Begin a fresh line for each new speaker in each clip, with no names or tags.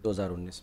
2019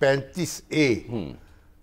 35A,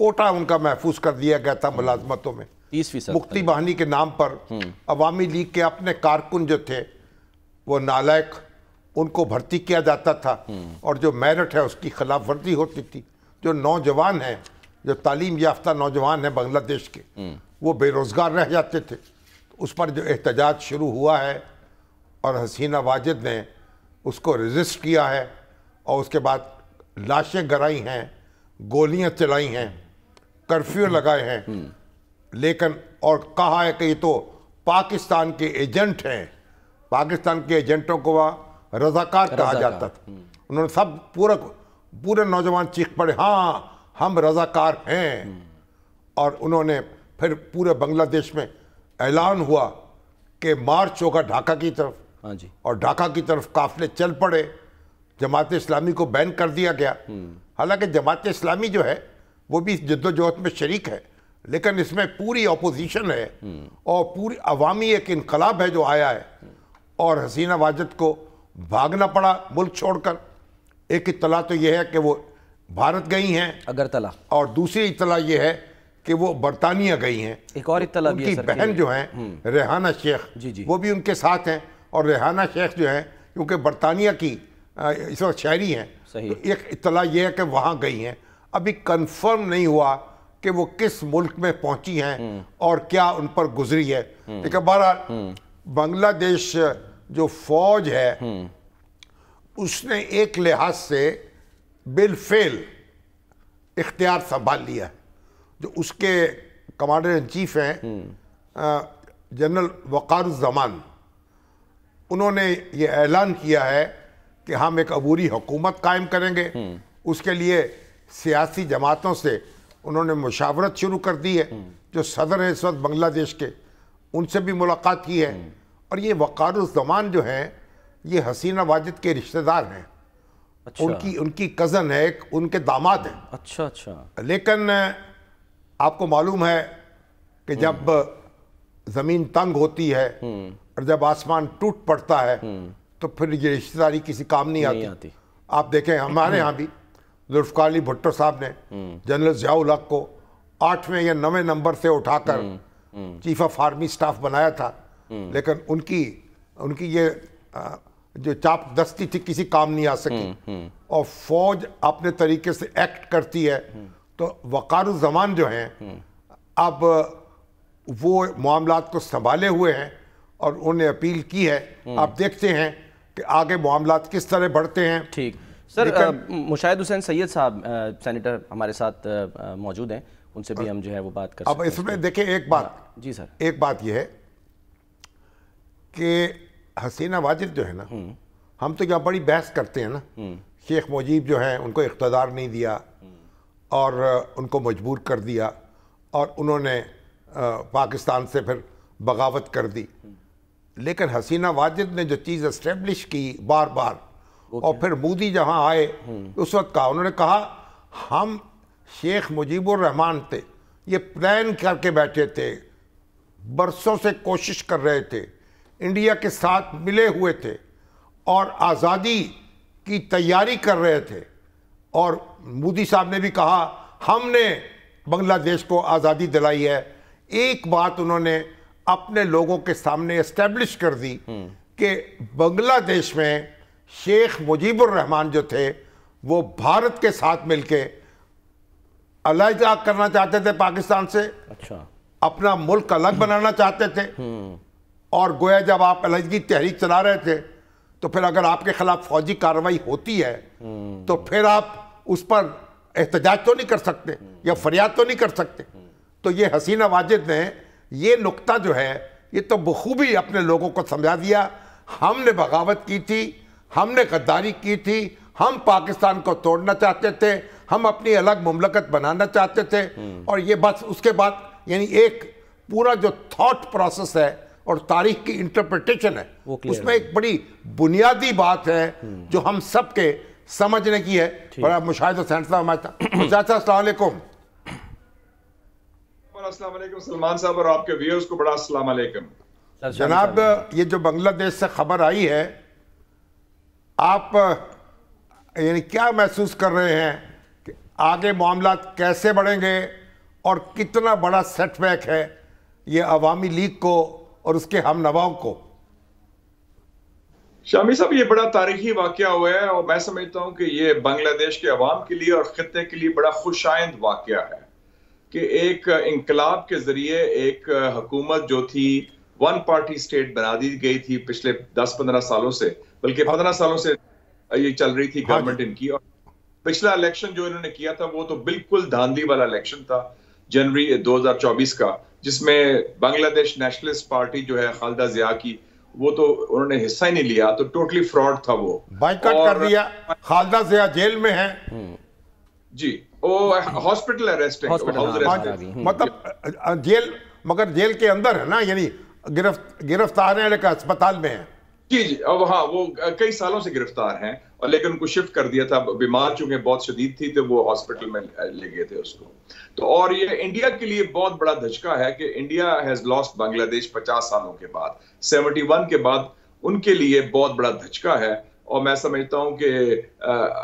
quota ان کا محفوظ کر دیا گیا تھا ملازمتوں میں
30%.
مفتی بہانی کے نام پر عوامی لیگ کے اپنے کارکن جو تھے وہ نالائق، ان کو بھرتی کیا جاتا تھا، اور جو میرٹ ہے اس کی خلاف ورزی ہوتی تھی. جو نوجوان ہیں، جو تعلیم یافتہ نوجوان ہیں بنگلہ دیش کے، وہ بے روزگار رہ جاتے تھے. اس پر جو احتجاج شروع ہوا ہے اور حسینہ واجد نے اس کو ریزسٹ کیا ہے، اور اس کے بعد لاشیں گرائی ہیں، گولیاں چلائی ہیں، کرفیو لگائے ہیں، لیکن اور کہا ہے کہ یہ تو پاکستان کے ایجنٹ ہیں. پاکستان کے ایجنٹوں کو وہاں رضاکار کہا جاتا تھا. انہوں نے سب پورے نوجوان چیخ پڑے ہاں ہم رضاکار ہیں. اور انہوں نے پھر پورے بنگلہ دیش میں اعلان ہوا کہ مارچ ہوگا ڈھاکہ کی طرف.
ہاں جی.
اور ڈھاکہ کی طرف قافلے چل پڑے. جماعت اسلامی کو بین کر دیا گیا. حالانکہ جماعت اسلامی جو ہے وہ بھی جد و جہد میں شریک ہے، لیکن اس میں پوری اپوزیشن ہے اور پوری عوامی ایک انقلاب ہے جو آیا ہے. اور حسینہ واجد کو بھاگنا پڑا ملک چھوڑ کر. ایک اطلاع تو یہ ہے کہ وہ بھارت گئی ہیں
اگرتلہ،
اور دوسری اطلاع یہ ہے کہ وہ برطانیہ گئی ہیں.
ایک اور اطلاع بھی ہے
ان کی بہن جو ہیں ریحانہ شیخ، وہ بھی ان کے ساتھ ہیں. اور ریحانہ شیخ جو ہیں کیونکہ برطانیہ کی اس وقت شہری ہیں، تو ایک اطلاع یہ ہے کہ وہاں گئی ہیں. ابھی کنفرم نہیں ہوا کہ وہ کس ملک میں پہنچی ہیں اور کیا ان پر گزری ہے. لیکن بہرحال بنگلہ دیش جو فوج ہے اس نے ایک لحاظ سے بالفعل اختیار سنبھال لیا ہے. جو اس کے کمانڈر ان چیف ہیں جنرل وقار الزمان، انہوں نے یہ اعلان کیا ہے کہ ہم ایک عبوری حکومت قائم کریں گے. اس کے لیے سیاسی جماعتوں سے انہوں نے مشاورت شروع کر دی ہے. جو صدر ہیں اس وقت بنگلہ دیش کے، ان سے بھی ملاقات کی ہے. اور یہ وقار الزمان جو ہیں یہ حسینہ واجد کے رشتہ دار ہیں. ان کی کزن ہے، ان کے داماد ہیں.
اچھا.
لیکن آپ کو معلوم ہے کہ جب زمین تنگ ہوتی ہے اور جب آسمان ٹوٹ پڑتا ہے تو پھر یہ رشتہ داری کسی کام نہیں آتی. آپ دیکھیں ہمارے ہاں بھی ذوالفقار علی بھٹو صاحب نے جنرل ضیاء الحق کو 8ویں یا 9ویں نمبر سے اٹھا کر چیف آف آرمی سٹاف بنایا تھا. لیکن ان کی یہ جو چاپ دستی تھی کسی کام نہیں آ سکی. اور فوج اپنے طریقے سے ایکٹ کرتی ہے. تو وقار الزمان جو ہیں اب وہ معاملات کو سنبھالے ہوئے ہیں اور انہوں نے اپیل کی ہے. آپ دیکھتے ہیں کہ آگے معاملات کس طرح بڑھتے ہیں.
ٹھیک سر، مشاہد حسین سید صاحب سینیٹر ہمارے ساتھ موجود ہیں، ان سے بھی ہم جو ہے وہ بات کر سکتے ہیں.
اب اس میں دیکھیں ایک بات،
جی سر،
ایک بات یہ ہے کہ حسینہ واجد جو ہے نا، ہم تو یہاں بڑی بحث کرتے ہیں نا، شیخ مجیب جو ہیں ان کو اقتدار نہیں دیا اور ان کو مجبور کر دیا اور انہوں نے پاکستان سے پھر بغاوت کر دی. لیکن حسینہ واجد نے جو چیز اسٹیبلش کی بار بار، اور پھر مودی جہاں آئے اس وقت کہا، انہوں نے کہا ہم شیخ مجیب الرحمان تھے، یہ پلان کر کے بیٹھے تھے، برسوں سے کوشش کر رہے تھے، انڈیا کے ساتھ ملے ہوئے تھے اور آزادی کی تیاری کر رہے تھے. اور مودی صاحب نے بھی کہا ہم نے بنگلہ دیش کو آزادی دلائی ہے. ایک بات انہوں نے اپنے لوگوں کے سامنے اسٹیبلش کر دی کہ بنگلہ دیش میں شیخ مجیب الرحمان جو تھے وہ بھارت کے ساتھ مل کے علیحدہ کرنا چاہتے تھے پاکستان سے. اچھا. اپنا ملک الگ بنانا چاہتے تھے. اور گویا جب آپ علیحدگی تحریک چلا رہے تھے تو پھر اگر آپ کے خلاف فوجی کارروائی ہوتی ہے تو پھر آپ اس پر احتجاج تو نہیں کر سکتے یا فریاد تو نہیں کر سکتے. تو یہ حسینہ واجد نے یہ نقطہ جو ہے یہ تو بخوبی اپنے لوگوں کو سمجھا دیا. ہم نے بغاوت کی تھی، ہم نے غداری کی تھی، ہم پاکستان کو توڑنا چاہتے تھے، ہم اپنی الگ مملکت بنانا چاہتے تھے. اور یہ بس اس کے بعد یعنی ایک پورا جو تھاٹ پروسیس ہے اور تاریخ کی انٹرپریٹیشن ہے اس میں ایک بڑی بنیادی بات ہے جو ہم سب کے سمجھنے کی ہے. بڑا مشاہد حسین صاحب ہمارے ساتھ. السلام علیکم.
السلام علیکم سلمان صاحب اور آپ کے ویورز کو بڑا السلام علیکم.
جناب یہ جو بنگلہ دیش سے خبر آئی ہے آپ یعنی کیا محسوس کر رہے ہیں کہ آگے معاملات کیسے بڑھیں گے اور کتنا بڑا سیٹ بیک ہے یہ عوامی لیگ کو اور اس کے ہم نواؤں کو؟
شامی صاحب یہ بڑا تاریخی واقعہ ہوا ہے اور میں سمجھتا ہوں کہ یہ بنگلہ دیش کے عوام کے لیے اور خطے کے لیے بڑا خوشائند واقعہ ہے کہ ایک انقلاب کے ذریعے ایک حکومت جو تھی ون پارٹی سٹیٹ بنا دی گئی تھی پچھلے 10-15 سالوں سے، بلکہ 15 سالوں سے یہ چل رہی تھی گورنمنٹ ان کی، اور پچھلا الیکشن جو انہوں نے کیا تھا وہ تو بالکل دھاندلی والا الیکشن تھا جنوری 2024 کا، جس میں بنگلہ دیش نیشنلسٹ پارٹی جو ہے خالدہ ضیاء کی، وہ تو انہوں نے حصہ ہی نہیں لیا، تو ٹوٹلی فراڈ تھا وہ،
بائیکاٹ کر دیا۔ خالدہ ضیاء جیل میں ہیں
جی، وہ ہاسپٹل اریسٹ ہے،
مطلب جیل، مگر جیل کے اندر ہے نا، یعنی گرفتار ہیں لیکن اسپتال میں ہیں۔
جی جی، ہاں وہ کئی سالوں سے گرفتار ہیں، اور لیکن ان کو شفٹ کر دیا تھا، بیمار چونکہ بہت شدید تھی تو وہ ہاسپٹل میں لے گئے تھے اس کو۔ تو اور یہ انڈیا کے لیے بہت بڑا دھچکا ہے کہ انڈیا ہیز لاسٹ بنگلہ دیش 50 سالوں کے بعد، 71 کے بعد ان کے لیے بہت بڑا دھچکا ہے، اور میں سمجھتا ہوں کہ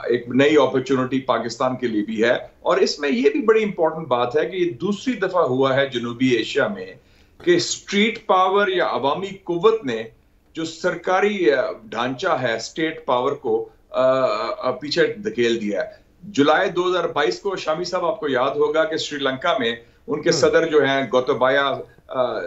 ایک نئی اپرچونٹی پاکستان کے لیے بھی ہے۔ اور اس میں یہ بھی بڑی امپورٹنٹ بات ہے کہ یہ دوسری دفعہ ہوا ہے جنوبی ایشیا میں کہ اسٹریٹ پاور یا عوامی قوت نے جو سرکاری ڈھانچہ ہے اسٹیٹ پاور کو پیچھے دھکیل دیا ہے۔ جولائی 2022 کو شامی صاحب آپ کو یاد ہوگا کہ سری لنکا میں ان کے صدر جو ہیں گوتبایا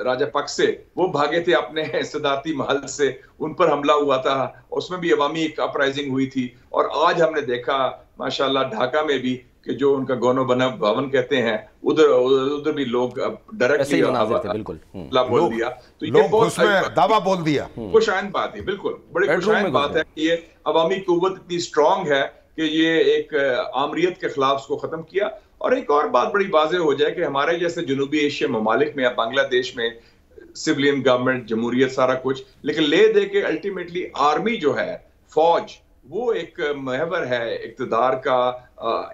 راجہ پکسے، وہ بھاگے تھے اپنے صدارتی محل سے، ان پر حملہ ہوا تھا، اس میں بھی عوامی ایک اپرائزنگ ہوئی تھی۔ اور آج ہم نے دیکھا ماشاءاللہ ڈھاکہ میں بھی کہ جو ان کا گونو بھون کہتے ہیں، ادھر بھی لوگ ڈائریکٹلی حملہ بول دیا، تو یہ بہت
دعویٰ بول دیا۔
خوشائند بات ہے، بالکل بڑی خوشائند بات ہے کہ یہ عوامی قوت اتنی سٹرونگ ہے کہ یہ ایک آمریت کے خلاف اس کو ختم کیا۔ اور ایک اور بات بڑی واضح ہو جائے کہ ہمارے جیسے جنوبی ایشیا ممالک میں یا بنگلہ دیش میں سویلین گورنمنٹ، جمہوریت، سارا کچھ، لیکن لے دے کے الٹیمیٹلی آرمی جو ہے، فوج، وہ ایک محور ہے اقتدار کا،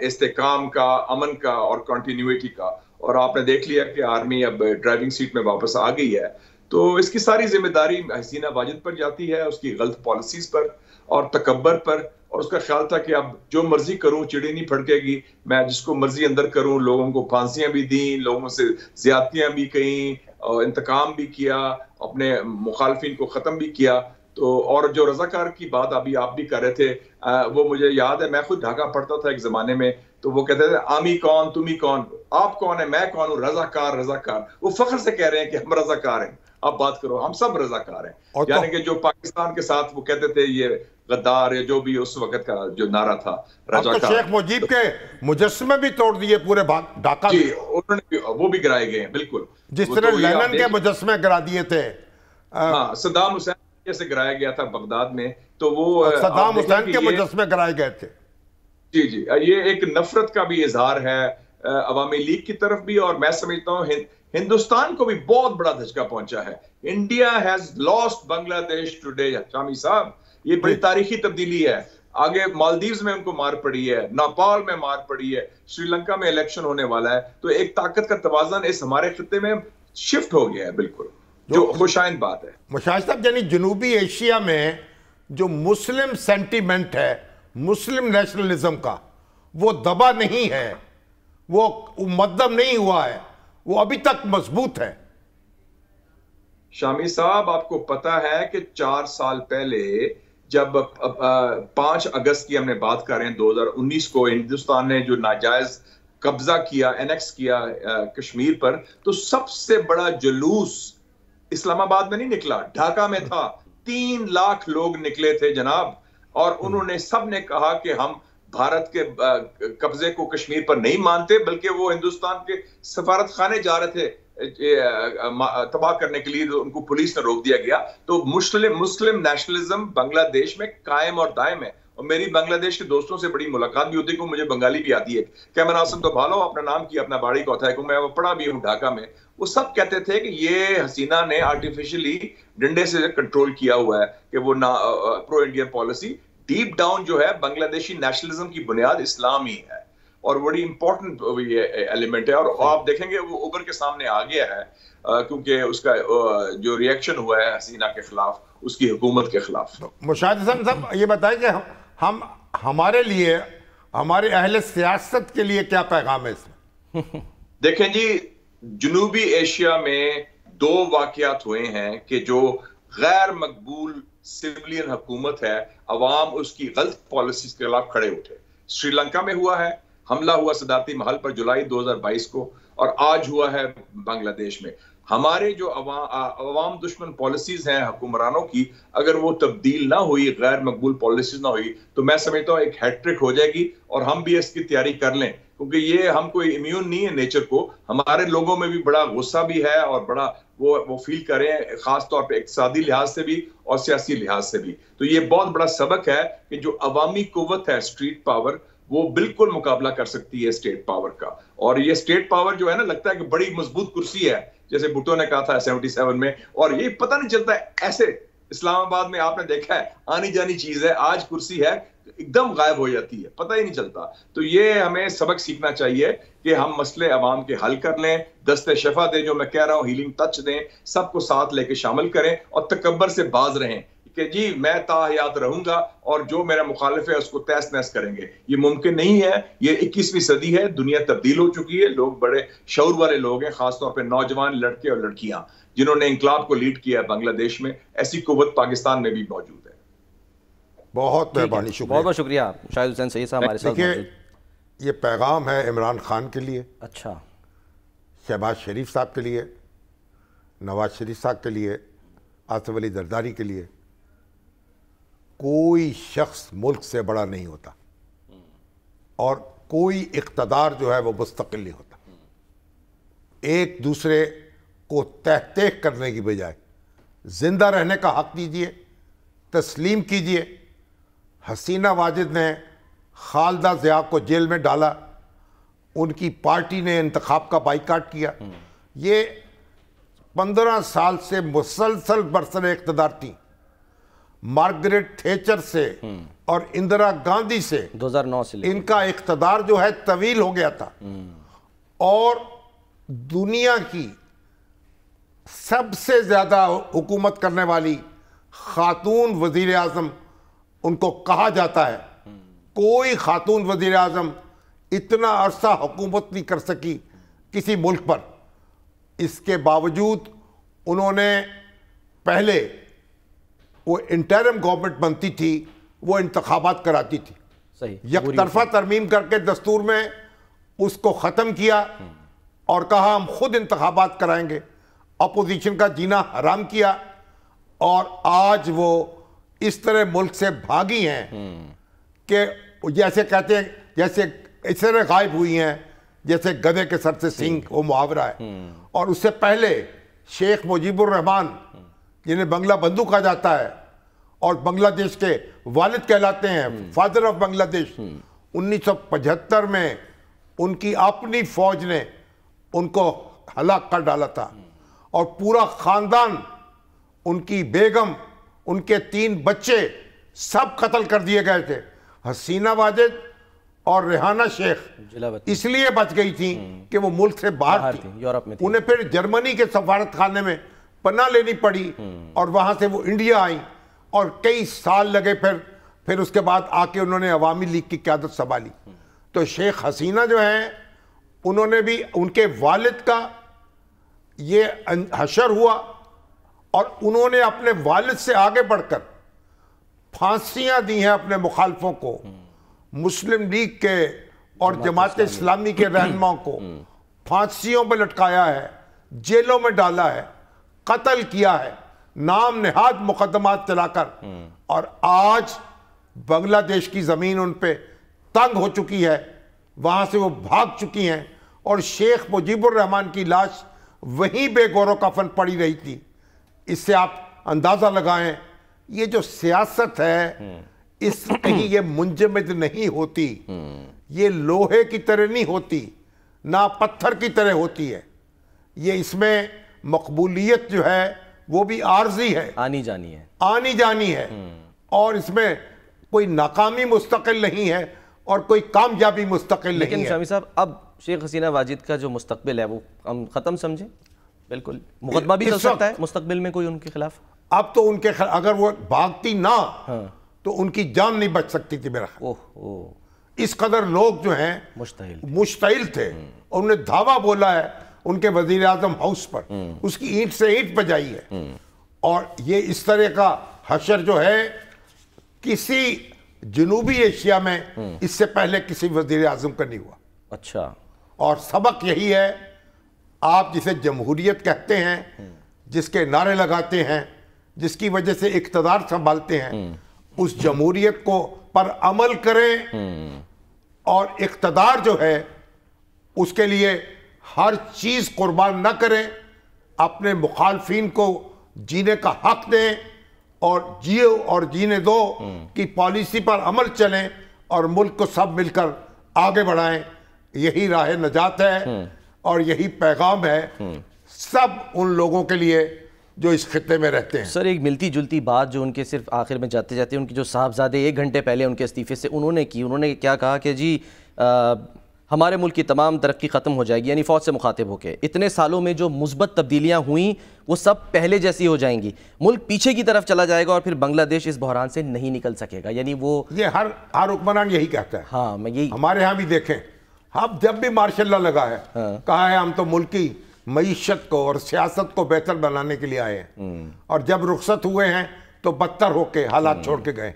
استحکام کا، امن کا اور کنٹینیوٹی کا۔ اور آپ نے دیکھ لیا کہ آرمی اب ڈرائیونگ سیٹ میں واپس آ گئی ہے، تو اس کی ساری ذمہ داری حسینہ واجد پر جاتی ہے، اس کی غلط پالیسیز پر اور تکبر پر، اور اس کا خیال تھا کہ اب جو مرضی کروں چڑی نہیں پھڑکے گی، میں جس کو مرضی اندر کروں، لوگوں کو پھانسیاں بھی دیں، لوگوں سے زیادتیاں بھی کہیں، انتقام بھی کیا، اپنے مخالفین کو ختم بھی کیا۔ تو اور جو رضاکار کی بات ابھی آپ بھی کر رہے تھے، وہ مجھے یاد ہے، میں خود ڈھاکہ پڑھتا تھا ایک زمانے میں، تو وہ کہتے تھے آمی کون، تمہیں کون، آپ کون ہیں، میں کون ہوں، رضاکار رضاکار۔ وہ فخر سے کہہ رہے ہیں کہ ہم رضاکار ہیں، آپ بات کرو، ہم سب رضاکار ہیں۔ یعنی کہ جو پاکستان کے ساتھ وہ کہتے تھے یہ غدار، یا جو بھی اس وقت کا جو نعرہ تھا
رضاکار۔ شیخ مجیب کے مجسمے بھی توڑ دیے پورے ڈھاکہ میں،
جی انہوں نے وہ بھی گرائے گئے ہیں، بالکل
جس طرح لینن کے مجسمے گرا دیے تھے۔
ہاں، صدام حسین سے گرایا گیا تھا بغداد میں، تو وہ
صدام حسین کے مجسمے گرائے گئے تھے۔
جی جی، یہ ایک نفرت کا بھی اظہار ہے عوامی لیگ کی طرف بھی، اور میں سمجھتا ہوں ہندوستان کو بھی بہت بڑا دھچکا پہنچا ہے۔ انڈیا ہیز لاسٹ بنگلہ دیش ٹوڈے، شامی صاحب یہ بڑی تاریخی تبدیلی ہے۔ آگے مالدیوز میں ان کو مار پڑی ہے، نیپال میں مار پڑی ہے، سری لنکا میں الیکشن ہونے والا ہے، تو ایک طاقت کا توازن اس ہمارے خطے میں شفٹ ہو گیا ہے، بالکل جو خوشائند بات ہے۔
مشاہد صاحب، یعنی جنوبی ایشیا میں جو مسلم سینٹیمنٹ ہے، مسلم نیشنلزم کا، وہ دبا نہیں ہے، وہ مدم نہیں ہوا ہے، وہ ابھی تک مضبوط ہے۔
شامی صاحب آپ کو پتا ہے کہ 4 سال پہلے جب 5 اگست کی ہم نے بات کر رہے ہیں 2019 کو، ہندوستان نے جو ناجائز قبضہ کیا، اینیکس کیا کشمیر پر، تو سب سے بڑا جلوس اسلام آباد میں نہیں نکلا، ڈھاکہ میں تھا۔ 3 لاکھ لوگ نکلے تھے جناب، اور انہوں نے سب نے کہا کہ ہم بھارت کے قبضے کو کشمیر پر نہیں مانتے، بلکہ وہ ہندوستان کے سفارت خانے جا رہے تھے تباہ کرنے کے لیے، ان کو پولیس نے روک دیا گیا۔ تو مسلم نیشنلزم بنگلہ دیش میں قائم اور دائم ہے، اور میری بنگلہ دیش کے دوستوں سے بڑی ملاقات بھی ہوتی ہے، کہ مجھے بنگالی بھی آتی ہے، کیمن آسم تو بھالو اپنا نام کیا، اپنا باڑی کو تھا، کہ میں وہ پڑھا بھی ہوں ڈھاکہ میں۔ وہ سب کہتے تھے کہ یہ حسینہ نے آرٹیفیشلی ڈنڈے سے کنٹرول کیا ہوا ہے، کہ وہ پرو انڈین پالیسی، ڈیپ ڈاؤن جو ہے بنگلہ دیشی نیشنلزم کی بنیاد اسلام ہی ہے، اور بڑی امپورٹنٹ ایلیمنٹ ہے۔ اور آپ دیکھیں گے وہ اوبر کے سامنے آ گیا ہے، کیونکہ اس کا جو ریئیکشن ہوا ہے حسینہ کے خلاف، اس کی حکومت کے خلاف۔
مشاہد حسن صاحب یہ بتائیں کہ ہمارے لیے ہمارے اہل سیاست کے لیے کیا پیغام ہے اس میں؟
دیکھیں جی، جنوبی ایشیا میں 2 واقعات ہوئے ہیں کہ جو غیر مقبول سویلین حکومت ہے، عوام اس کی غلط پالیسیز کے خلاف کھڑے اٹھے. سری لنکا میں ہوا ہے، حملہ ہوا صدارتی محل پر جولائی 2022 کو، اور آج ہوا ہے بنگلہ دیش میں. ہمارے جو عوام دشمن پالیسیز ہیں حکمرانوں کی، اگر وہ تبدیل نہ ہوئی، غیر مقبول پالیسیز نہ ہوئی، تو میں سمجھتا ہوں ایک ہیٹ ٹرک ہو جائے گی، اور ہم بھی اس کی تیاری کر لیں، کیونکہ یہ ہم کوئی امیون نہیں ہے نیچر کو. ہمارے لوگوں میں بھی بڑا غصہ بھی ہے، اور بڑا وہ فیل کریں، خاص طور پہ اقتصادی لحاظ سے بھی اور سیاسی لحاظ سے بھی. تو یہ بہت بڑا سبق ہے کہ جو عوامی قوت ہے، اسٹریٹ پاور، وہ بالکل مقابلہ کر سکتی ہے اسٹیٹ پاور کا. اور یہ اسٹیٹ پاور جو ہے نا، لگتا ہے کہ بڑی مضبوط کرسی ہے، جیسے بھٹو نے کہا تھا 77 میں، اور یہ پتہ نہیں چلتا ہے. ایسے اسلام آباد میں آپ نے دیکھا ہے آنی جانی چیز ہے، آج کرسی ہے ایک دم غائب ہو جاتی ہے، پتہ ہی نہیں چلتا. تو یہ ہمیں سبق سیکھنا چاہیے کہ ہم مسئلے عوام کے حل کر لیں، دست شفا دیں، جو میں کہہ رہا ہوں ہیلنگ ٹچ دیں، سب کو ساتھ لے کے شامل کریں، اور تکبر سے باز رہیں کہ جی میں تا حیات رہوں گا اور جو میرا مخالف ہے اس کو تہس نہس کریں گے. یہ ممکن نہیں ہے. یہ 21ویں صدی ہے، دنیا تبدیل ہو چکی ہے، لوگ بڑے شعور والے لوگ ہیں، خاص طور پہ نوجوان لڑکے اور لڑکیاں جنہوں نے انقلاب کو لیڈ کیا ہے بنگلہ دیش میں. ایسی قوت پاکستان میں بھی موجود ہے.
بہت مہربانی، شکریہ.
بہت بہت شکریہ شاہد حسین سعید صاحب ہمارے ساتھ موجود.
یہ پیغام ہے عمران خان کے لیے،
اچھا،
شہباز شریف صاحب کے لیے، نواز شریف صاحب کے لیے، آصف علی زرداری کے لیے. کوئی شخص ملک سے بڑا نہیں ہوتا، اور کوئی اقتدار جو ہے وہ مستقل نہیں ہوتا. ایک دوسرے کو تحقیق کرنے کی بجائے زندہ رہنے کا حق دیجیے، تسلیم کیجیے. حسینہ واجد نے خالدہ ضیاء کو جیل میں ڈالا، ان کی پارٹی نے انتخاب کا بائیکاٹ کیا. یہ 15 سال سے مسلسل برسر اقتدار تھی. مارگریٹ تھیچر سے اور اندرا گاندھی سے
2009 سے
ان کا اقتدار جو ہے طویل ہو گیا تھا، اور دنیا کی سب سے زیادہ حکومت کرنے والی خاتون وزیر اعظم ان کو کہا جاتا ہے. کوئی خاتون وزیر اعظم اتنا عرصہ حکومت نہیں کر سکی کسی ملک پر. اس کے باوجود انہوں نے پہلے وہ انٹرم گورنمنٹ بنتی تھی، وہ انتخابات کراتی تھی، یک طرفہ ترمیم کر کے دستور میں اس کو ختم کیا اور کہا ہم خود انتخابات کرائیں گے. اپوزیشن کا جینا حرام کیا، اور آج وہ اس طرح ملک سے بھاگی ہیں کہ جیسے کہتے ہیں، جیسے اس طرح غائب ہوئی ہیں جیسے گدھے کے سر سے سینگ، وہ محاورہ ہے. اور اس سے پہلے شیخ مجیب الرحمان، جنہیں بنگلہ بندھو کہا جاتا ہے اور بنگلہ دیش کے والد کہلاتے ہیں، فادر آف بنگلہ دیش، 1975 میں ان کی اپنی فوج نے ان کو ہلاک کر ڈالا تھا، اور پورا خاندان، ان کی بیگم، ان کے 3 بچے سب قتل کر دیے گئے تھے. حسینہ واجد اور ریحانہ شیخ اس لیے بچ گئی تھیں کہ وہ ملک سے باہر تھی،
یورپ میں.
انہیں پھر جرمنی کے سفارت خانے میں پناہ لینی پڑی، اور وہاں سے وہ انڈیا آئیں، اور کئی سال لگے پھر اس کے بعد آ کے انہوں نے عوامی لیگ کی قیادت سنبھالی. تو شیخ حسینہ جو ہیں، انہوں نے بھی، ان کے والد کا یہ حشر ہوا، اور انہوں نے اپنے والد سے آگے بڑھ کر پھانسیاں دی ہیں اپنے مخالفوں کو، مسلم لیگ کے اور جماعت اسلامی کے رہنماؤں کو پھانسیوں پہ لٹکایا ہے، جیلوں میں ڈالا ہے، قتل کیا ہے، نام نہاد مقدمات چلا کر. اور آج بنگلہ دیش کی زمین ان پہ تنگ ہو چکی ہے، وہاں سے وہ بھاگ چکی ہیں، اور شیخ مجیب الرحمان کی لاش وہیں بے گور و کفن پڑی رہی تھی. اس سے آپ اندازہ لگائیں، یہ جو سیاست ہے اس کہیں یہ منجمد نہیں ہوتی، یہ لوہے کی طرح نہیں ہوتی، نہ پتھر کی طرح ہوتی ہے. یہ اس میں مقبولیت جو ہے وہ بھی عارضی ہے، آنی جانی ہے، اور اس میں کوئی ناکامی مستقل نہیں ہے اور کوئی کامیابی مستقل نہیں ہے.
لیکن شامی صاحب، اب شیخ حسینہ واجد کا جو مستقبل ہے وہ ہم ختم سمجھیں؟ بالکل مقدمہ بھی چل سکتا ہے مستقبل میں کوئی ان کے خلاف.
اب تو ان کے خلاف اگر وہ بھاگتی نہ تو ان کی جان نہیں بچ سکتی تھی میرا خیال. اس قدر لوگ جو ہیں مشتعل تھے، انہوں نے دھاوا بولا ہے ان کے وزیر اعظم ہاؤس پر، اس کی اینٹ سے اینٹ بجائی ہے. اور یہ اس طرح کا حشر جو ہے کسی جنوبی ایشیا میں اس سے پہلے کسی وزیر اعظم کا نہیں ہوا.
اچھا. اور
سبق یہی ہے، آپ جسے جمہوریت کہتے ہیں، جس کے نعرے لگاتے ہیں، جس کی وجہ سے اقتدار سنبھالتے ہیں، اس جمہوریت کو پر عمل کریں، اور اقتدار جو ہے اس کے لیے ہر چیز قربان نہ کریں، اپنے مخالفین کو جینے کا حق دیں، اور جیو اور جینے دو کی پالیسی پر عمل چلیں، اور ملک کو سب مل کر آگے بڑھائیں. یہی راہ نجات ہے اور یہی پیغام ہے سب ان لوگوں کے لیے جو اس خطے میں رہتے ہیں.
سر ایک ملتی جلتی بات جو ان کے صرف آخر میں جاتے جاتے ان کی جو صاحبزادے 1 گھنٹے پہلے ان کے استعفے سے انہوں نے کیا کہا کہ جی ہمارے ملک کی تمام ترقی ختم ہو جائے گی، یعنی فوج سے مخاطب ہو کے اتنے سالوں میں جو مثبت تبدیلیاں ہوئیں وہ سب پہلے جیسی ہو جائیں گی، ملک پیچھے کی طرف چلا جائے گا اور پھر بنگلہ دیش اس بحران سے نہیں نکل سکے گا. یعنی وہ
یہ ہر حکمران یہی کہتا ہے.
ہاں میں یہی
ہمارے ہاں بھی دیکھیں، اب جب بھی مارشل لا لگا ہے کہا ہے ہم تو ملک کی معیشت کو اور سیاست کو بہتر بنانے کے لیے آئے ہیں، اور جب رخصت ہوئے ہیں تو بدتر ہو کے حالات چھوڑ کے گئے.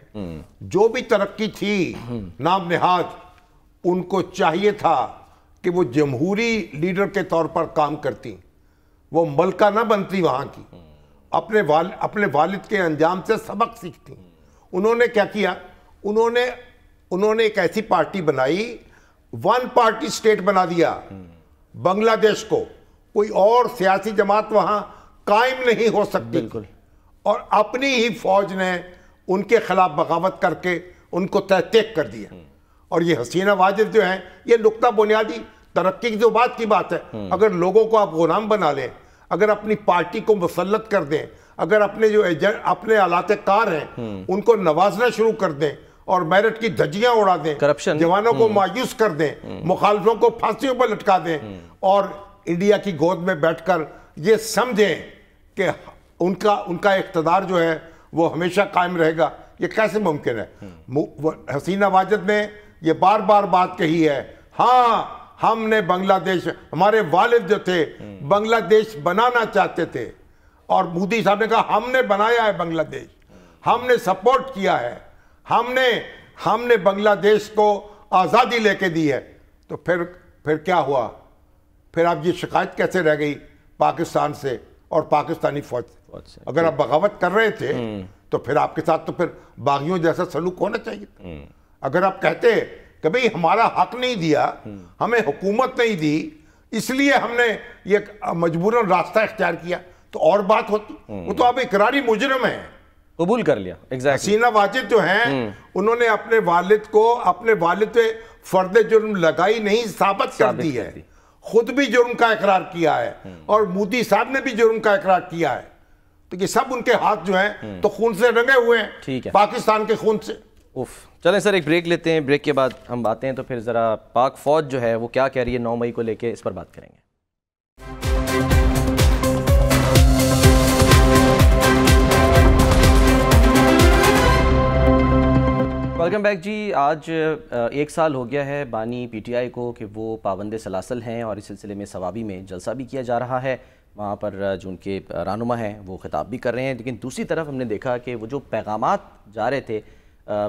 جو بھی ترقی تھی نام نہاد، ان کو چاہیے تھا کہ وہ جمہوری لیڈر کے طور پر کام کرتی، وہ ملکہ نہ بنتی وہاں کی، اپنے والد کے انجام سے سبق سیکھتی. انہوں نے کیا کیا؟ انہوں نے ایک ایسی پارٹی بنائی، 1 پارٹی سٹیٹ بنا دیا بنگلہ دیش کو، کوئی اور سیاسی جماعت وہاں قائم نہیں ہو سکتی.
بالکل.
اور اپنی ہی فوج نے ان کے خلاف بغاوت کر کے ان کو تحقیق کر دیا. اور یہ حسینہ واجد جو ہیں، یہ نقطہ بنیادی ترقی کی جو بات کی بات ہے. اگر لوگوں کو آپ غلام بنا لیں، اگر اپنی پارٹی کو مسلط کر دیں، اگر اپنے جو اپنے آلات کار ہیں ان کو نوازنا شروع کر دیں اور میرٹ کی دھجیاں اڑا دیں، جوانوں کو مایوس کر دیں، مخالفوں کو پھانسیوں پر لٹکا دیں، اور انڈیا کی گود میں بیٹھ کر یہ سمجھیں کہ ان کا اقتدار جو ہے وہ ہمیشہ قائم رہے گا، یہ کیسے ممکن ہے؟ حسینہ واجد نے یہ بار بار بات کہی ہے، ہاں ہم نے بنگلہ دیش، ہمارے والد جو تھے بنگلہ دیش بنانا چاہتے تھے، اور مودی صاحب نے کہا ہم نے بنایا ہے بنگلہ دیش، ہم نے سپورٹ کیا ہے، ہم نے بنگلہ دیش کو آزادی لے کے دی ہے. تو پھر کیا ہوا؟ پھر آپ یہ شکایت کیسے رہ گئی پاکستان سے اور پاکستانی فوج سے؟ اگر آپ بغاوت کر رہے تھے تو پھر آپ کے ساتھ تو پھر باغیوں جیسا سلوک ہونا چاہیے تھا. اگر آپ کہتے کہ بھئی ہمارا حق نہیں دیا، ہمیں حکومت نہیں دی، اس لیے ہم نے یہ مجبوراً راستہ اختیار کیا، تو اور بات ہوتی. وہ تو اب اقراری مجرم ہیں،
قبول کر لیا.
حسینہ واجد جو ہیں انہوں نے اپنے والد پہ فرد جرم لگائی نہیں، ثابت کر دی ہے. خود بھی جرم کا اقرار کیا ہے اور مودی صاحب نے بھی جرم کا اقرار کیا ہے. تو یہ سب ان کے ہاتھ جو ہیں تو خون سے رنگے ہوئے ہیں، پاکستان کے خون سے.
چلیں سر ایک بریک لیتے ہیں، بریک کے بعد ہم آتے ہیں تو پھر ذرا پاک فوج جو ہے وہ کیا کہہ رہی ہے 9 مئی کو لے کے، اس پر بات کریں گے. ویلکم بیک جی. آج 1 سال ہو گیا ہے بانی پی ٹی آئی کو کہ وہ پابند سلاسل ہیں، اور اس سلسلے میں ثوابی میں جلسہ بھی کیا جا رہا ہے. وہاں پر جو ان کے رہنما ہیں وہ خطاب بھی کر رہے ہیں، لیکن دوسری طرف ہم نے دیکھا کہ وہ جو پیغامات جا رہے تھے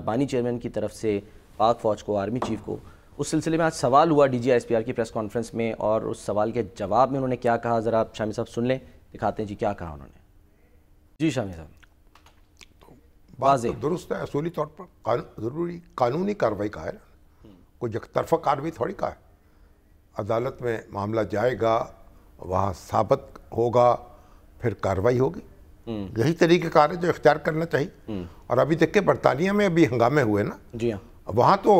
بانی چیئرمین کی طرف سے پاک فوج کو، آرمی چیف کو، اس سلسلے میں آج سوال ہوا D G S P R کی پریس کانفرنس میں، اور اس سوال کے جواب میں انہوں نے کیا کہا ذرا شامی صاحب سن لیں، دکھاتے ہیں جی کیا کہا انہوں نے. جی شامی صاحب.
واضح درست ہے، اصولی طور پر ضروری قانونی کارروائی کا ہے، کوئی یک طرفہ کارروائی تھوڑی کا ہے. عدالت میں معاملہ جائے گا، وہاں ثابت ہوگا، پھر کارروائی ہوگی. یہی طریقہ کار ہے جو اختیار کرنا چاہیے. اور ابھی دیکھیں برطانیہ میں ابھی ہنگامے ہوئے نا،
جی ہاں،
وہاں تو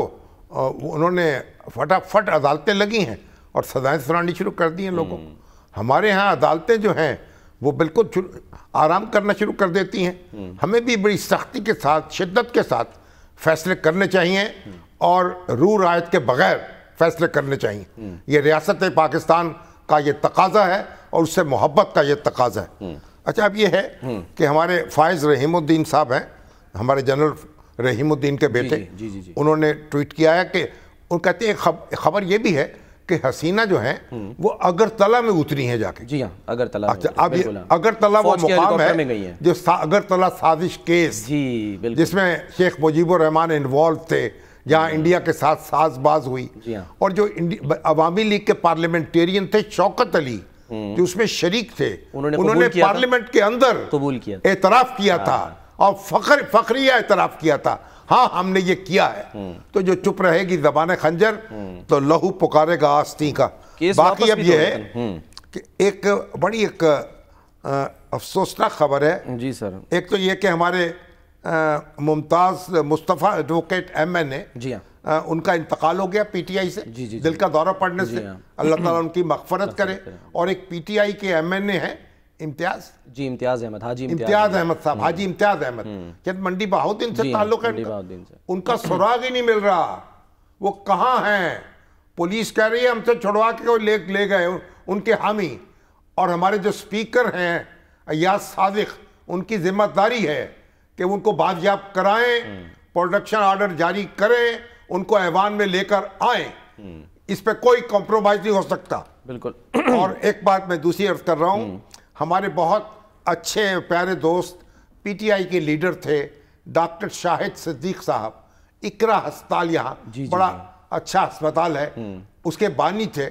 انہوں نے فٹافٹ عدالتیں لگی ہیں اور سزائیں سنانی شروع کر دی ہیں لوگوں کو. ہمارے ہاں عدالتیں جو ہیں وہ بالکل آرام کرنا شروع کر دیتی ہیں. ہمیں بھی بڑی سختی کے ساتھ، شدت کے ساتھ فیصلے کرنے چاہیے اور روح رعایت کے بغیر فیصلے کرنے چاہیے. یہ ریاست پاکستان کا یہ تقاضا ہے اور اس سے محبت کا یہ تقاضا ہے. اچھا اب یہ ہے کہ ہمارے فائز رحیم الدین صاحب ہیں، ہمارے جنرل رحیم الدین کے بیٹے، انہوں نے ٹویٹ کیا ہے کہ ان کہتے ہیں خبر یہ بھی ہے کہ حسینہ جو ہیں وہ اگرتلہ میں اتری ہیں جا کے.
جی ہاں، اگرتلہ.
اب اگرتلہ وہ مقام ہے جو اگرتلہ سازش کیس جس میں شیخ مجیب الرحمان انوالو تھے، جہاں انڈیا کے ساتھ ساز باز ہوئی، اور جو عوامی لیگ کے پارلیمنٹیرین تھے شوکت علی جو اس میں شریک تھے، انہوں نے پارلیمنٹ کے اندر اعتراف کیا تھا اور فخریہ اعتراف کیا تھا، ہاں ہم نے یہ کیا ہے. تو جو چپ رہے گی زبان خنجر تو لہو پکارے گا آستین کا. باقی اب یہ ہے کہ ایک بڑی ایک افسوسناک خبر ہے.
جی سر.
ایک تو یہ کہ ہمارے ممتاز مصطفیٰ ایڈوکیٹ MNA،
جی ہاں،
ان کا انتقال ہو گیا PTI سے دل کا دورہ پڑنے سے. اللہ تعالیٰ ان کی مغفرت کرے. اور ایک PTI کے MNA ہیں امتیاز
احمد،
امتیاز احمد صاحب، حاجی امتیاز احمد، کہ منڈی بہاؤدین سے تعلق ہے ان کا سراغ ہی نہیں مل رہا. وہ کہاں ہیں؟ پولیس کہہ رہی ہے ہم سے چھڑوا کے لے گئے ان کے حامی. اور ہمارے جو سپیکر ہیں ایاز صادق، ان کی ذمہ داری ہے کہ ان کو بازیاب کرائیں، پروڈکشن آرڈر جاری کریں، ان کو ایوان میں لے کر آئیں. اس پہ کوئی کمپرومائز نہیں ہو سکتا.
بالکل.
اور ایک بات میں دوسری عرض کر رہا ہوں، ہمارے بہت اچھے پیارے دوست PTI کے لیڈر تھے ڈاکٹر شاہد صدیق صاحب، اقرا ہسپتال یہاں بڑا اچھا ہسپتال ہے، اس کے بانی تھے،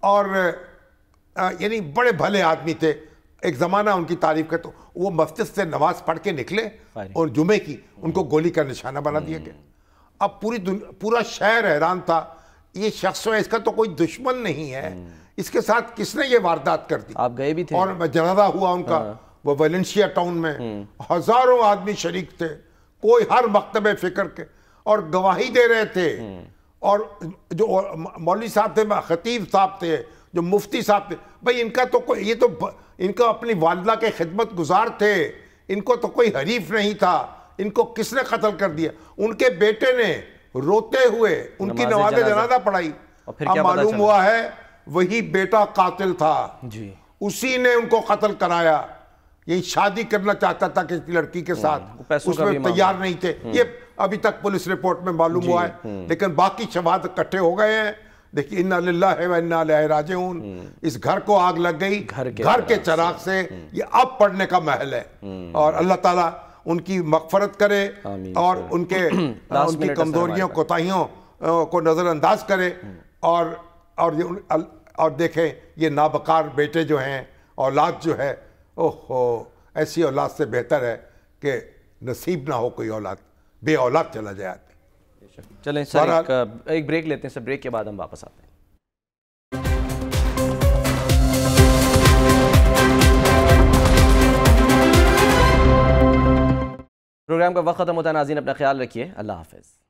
اور یعنی بڑے بھلے آدمی تھے. ایک زمانہ ان کی تعریف کا، تو وہ مسجد سے نماز پڑھ کے نکلے اور جمعے کی ان کو گولی کا نشانہ بنا دیا گیا. اب پورا شہر حیران تھا، یہ شخص ہے، اس کا تو کوئی دشمن نہیں ہے، اس کے ساتھ کس نے یہ واردات کر دی.
آپ گئے بھی تھے؟ اور
جنازہ ہوا ان کا وہ ویلنسیا ٹاؤن میں، ہزاروں آدمی شریک تھے، کوئی ہر مکتب فکر کے، اور گواہی دے رہے تھے. اور جو مولوی صاحب تھے، خطیب صاحب تھے، جو مفتی صاحب تھے، بھئی ان کا تو کوئی، یہ تو ان کا اپنی والدہ کے خدمت گزار تھے، ان کو تو کوئی حریف نہیں تھا. ان کو کس نے قتل کر دیا؟ ان کے بیٹے نے روتے ہوئے ان کی نماز جنازہ پڑھائی. اب معلوم ہوا ہے وہی بیٹا قاتل تھا، اسی نے ان کو قتل کرایا. یہی شادی کرنا چاہتا تھا کسی لڑکی کے ساتھ، اس میں تیار نہیں تھے. یہ ابھی تک پولیس رپورٹ میں معلوم ہوا ہے، لیکن باقی شواہد اکٹھے ہو گئے ہیں. دیکھیے انا للہ و انا الیہ راجعون. اس گھر کو آگ لگ گئی گھر کے چراغ سے، یہ اب پڑھنے کا محل ہے. اور اللہ تعالیٰ ان کی مغفرت کرے اور ان کی کمزوریوں کوتاہیوں کو نظر انداز کرے. اور دیکھیں یہ نابکار بیٹے جو ہیں، اولاد جو ہے، ایسی اولاد سے بہتر ہے کہ نصیب نہ ہو کوئی اولاد، بے اولاد چلا جائے آدمی.
چلیں سر ایک بریک لیتے ہیں سر، بریک کے بعد ہم واپس آتے ہیں. پروگرام کا وقت ختم ہوتا ہے ناظرین، اپنا خیال رکھیے، اللہ حافظ.